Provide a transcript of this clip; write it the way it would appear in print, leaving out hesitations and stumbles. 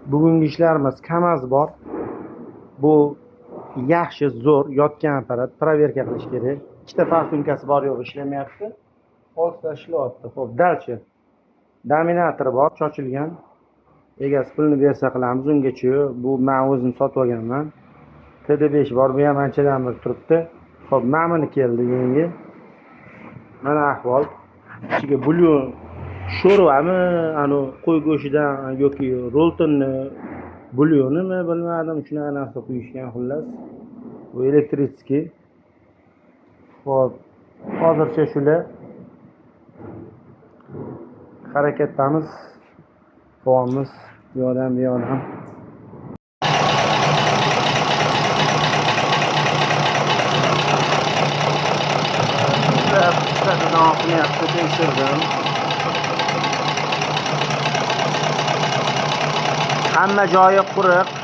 Bugungi ishlarimiz KAMAZ bor. Bu yaxshi zo'r yotgan apparat, proverka qilish kerak. Ikkita farsunkasi bor yo'q ishlamayapti. Oltita ishlayapti. Xo'p, dalchi. Dominator bor, chochilgan. Egasi pulni bersa qilamiz ungacha. Bu men o'zim sotib olganman. TD5 bor, bu ham anchadan beri turibdi. Xo'p, mana keldi yangi. Mana ahvol. Ichiga bulyon sho'rvami, qo'y go'shtidan yoki roltonni bulyonimi bilmadim, shunaqa narsa quyishgan xullas. Bu elektritskiy. Xo'p, hozircha shular. Harakatdamiz. Quvamiz bu yoqdan bu yoqdan. Tekshirdim. Hamma joyi quruq.